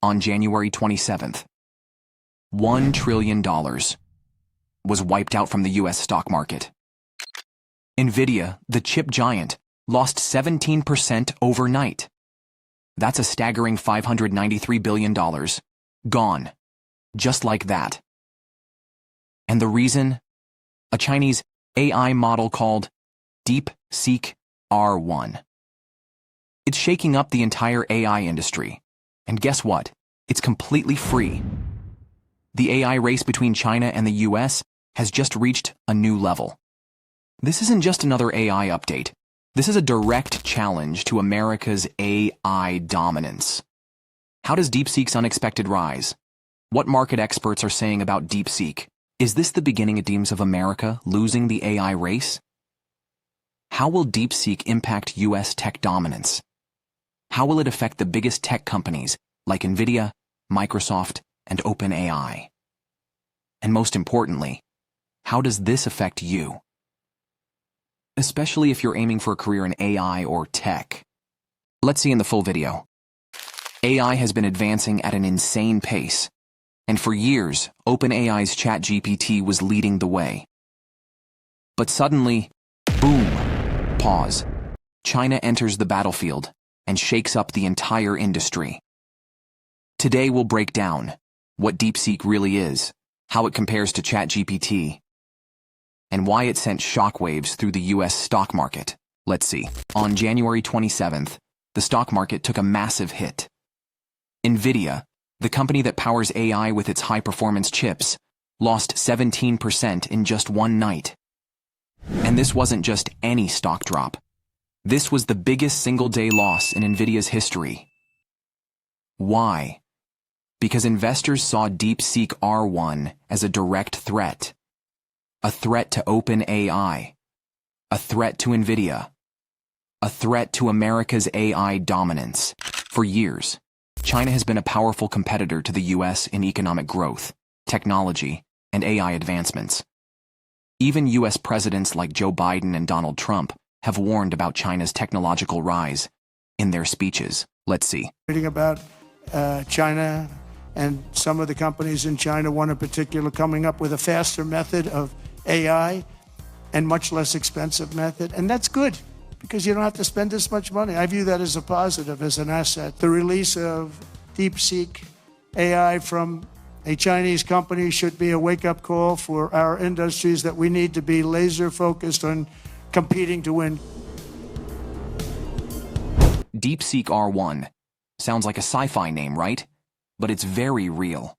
on January 27th. $1 trillion was wiped out from the US stock market. NVIDIA, the chip giant, lost 17% overnight. That's a staggering $593 billion. Gone. Just like that. And the reason? A Chinese AI model called DeepSeek R1. It's shaking up the entire AI industry. And guess what? It's completely free. The AI race between China and the US has just reached a new level. This isn't just another AI update. This is a direct challenge to America's AI dominance. How does DeepSeek's unexpected rise? What market experts are saying about DeepSeek? Is this the beginning, it deems, of America losing the AI race? How will DeepSeek impact US tech dominance? How will it affect the biggest tech companies like NVIDIA, Microsoft, and OpenAI? And most importantly, how does this affect you? Especially if you're aiming for a career in AI or tech. Let's see in the full video. AI has been advancing at an insane pace, and for years, OpenAI's ChatGPT was leading the way. But suddenly, boom, pause. China enters the battlefield and shakes up the entire industry. Today we'll break down what DeepSeek really is, how it compares to ChatGPT, and why it sent shockwaves through the US stock market. Let's see. On January 27th, the stock market took a massive hit. NVIDIA, the company that powers AI with its high-performance chips, lost 17% in just one night. And this wasn't just any stock drop. This was the biggest single-day loss in NVIDIA's history. Why? Because investors saw DeepSeek R1 as a direct threat. A threat to OpenAI, a threat to NVIDIA, a threat to America's AI dominance. For years, China has been a powerful competitor to the US in economic growth, technology, and AI advancements. Even US presidents like Joe Biden and Donald Trump have warned about China's technological rise in their speeches. Let's see. Reading about China and some of the companies in China, one in particular, coming up with a faster method of AI and much less expensive method. And that's good because you don't have to spend this much money. I view that as a positive, as an asset. The release of DeepSeek AI from a Chinese company should be a wake-up call for our industries that we need to be laser focused on competing to win. DeepSeek R1 sounds like a sci-fi name, right? But it's very real.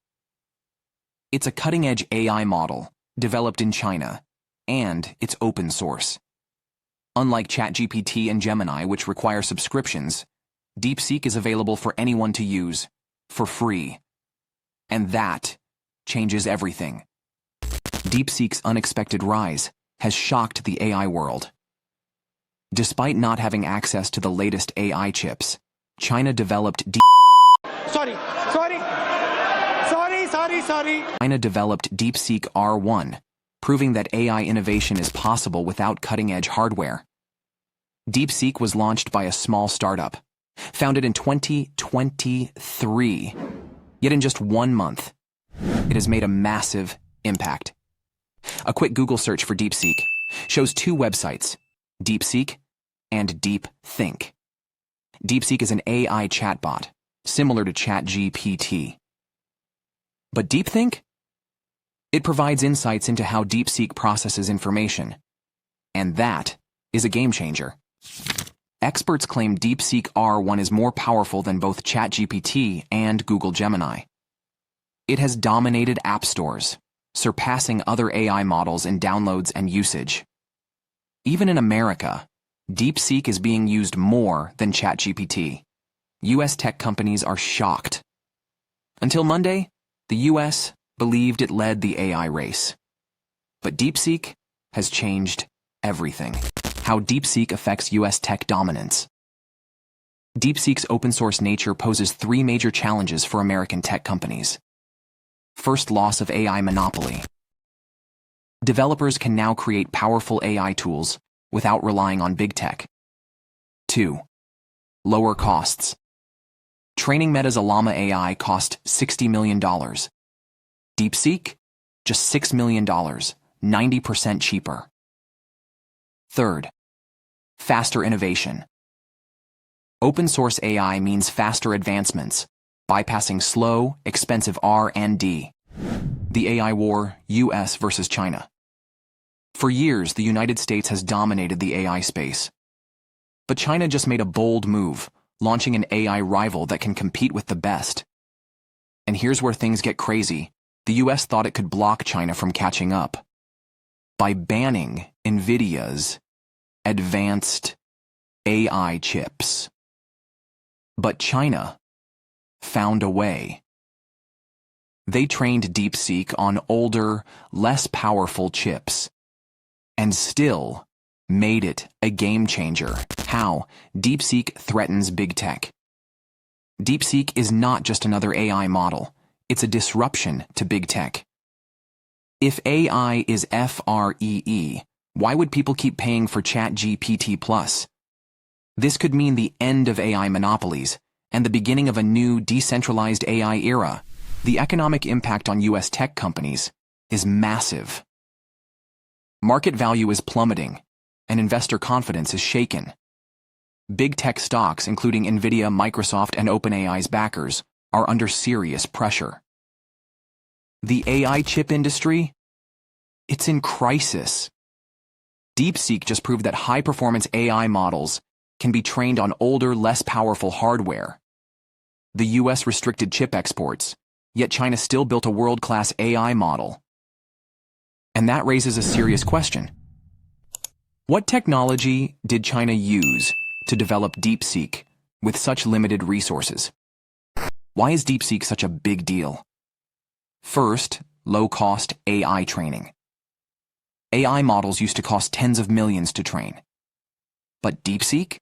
It's a cutting-edge AI model developed in China, and it's open source. Unlike ChatGPT and Gemini, which require subscriptions, DeepSeek is available for anyone to use, for free. And that changes everything. DeepSeek's unexpected rise has shocked the AI world. Despite not having access to the latest AI chips, China developed China developed DeepSeek R1, proving that AI innovation is possible without cutting-edge hardware. DeepSeek was launched by a small startup, founded in 2023. Yet in just 1 month, it has made a massive impact. A quick Google search for DeepSeek shows 2 websites, DeepSeek and DeepThink. DeepSeek is an AI chatbot, similar to ChatGPT. But DeepThink? It provides insights into how DeepSeek processes information. And that is a game changer. Experts claim DeepSeek R1 is more powerful than both ChatGPT and Google Gemini. It has dominated app stores, surpassing other AI models in downloads and usage. Even in America, DeepSeek is being used more than ChatGPT. US tech companies are shocked. Until Monday, the US believed it led the AI race. But DeepSeek has changed everything. How DeepSeek affects US tech dominance. DeepSeek's open-source nature poses 3 major challenges for American tech companies. First, loss of AI monopoly. Developers can now create powerful AI tools without relying on big tech. 2. Lower costs. Training Meta's Llama AI cost $60 million. DeepSeek? Just $6 million, 90% cheaper. Third, faster innovation. Open source AI means faster advancements, bypassing slow, expensive R&D. The AI war, US versus China. For years, the United States has dominated the AI space. But China just made a bold move, launching an AI rival that can compete with the best. And here's where things get crazy. The US thought it could block China from catching up by banning NVIDIA's advanced AI chips. But China found a way. They trained DeepSeek on older, less powerful chips, and still made it a game changer. How? DeepSeek threatens big tech. DeepSeek is not just another AI model. It's a disruption to big tech. If AI is free, why would people keep paying for ChatGPT Plus? This could mean the end of AI monopolies and the beginning of a new decentralized AI era. The economic impact on US tech companies is massive. Market value is plummeting, and investor confidence is shaken. Big tech stocks, including NVIDIA, Microsoft, and OpenAI's backers, are under serious pressure. The AI chip industry? It's in crisis. DeepSeek just proved that high-performance AI models can be trained on older, less powerful hardware. The US restricted chip exports, yet China still built a world-class AI model. And that raises a serious question. What technology did China use to develop DeepSeek with such limited resources? Why is DeepSeek such a big deal? First, low-cost AI training. AI models used to cost tens of millions to train. But DeepSeek?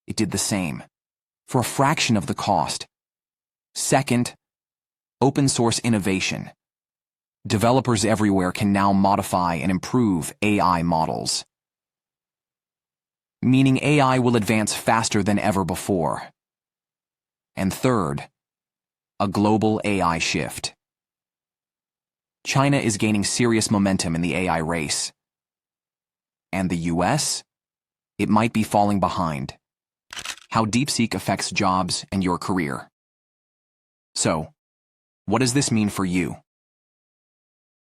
It did the same, for a fraction of the cost. Second, open-source innovation. Developers everywhere can now modify and improve AI models, meaning AI will advance faster than ever before. And third, a global AI shift. China is gaining serious momentum in the AI race. And the US? It might be falling behind. How DeepSeek affects jobs and your career. So, what does this mean for you?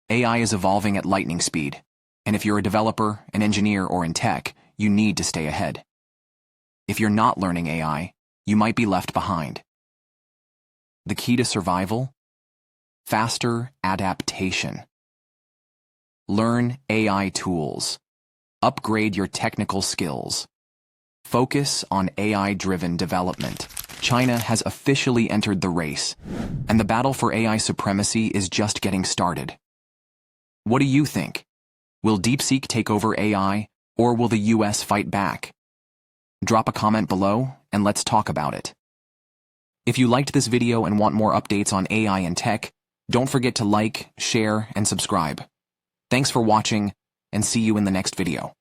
AI is evolving at lightning speed, and if you're a developer, an engineer, or in tech, you need to stay ahead. If you're not learning AI, you might be left behind. The key to survival? Faster adaptation. Learn AI tools. Upgrade your technical skills. Focus on AI-driven development. China has officially entered the race, and the battle for AI supremacy is just getting started. What do you think? Will DeepSeek take over AI, or will the US fight back? Drop a comment below, and let's talk about it. If you liked this video and want more updates on AI and tech, don't forget to like, share, and subscribe. Thanks for watching, and see you in the next video.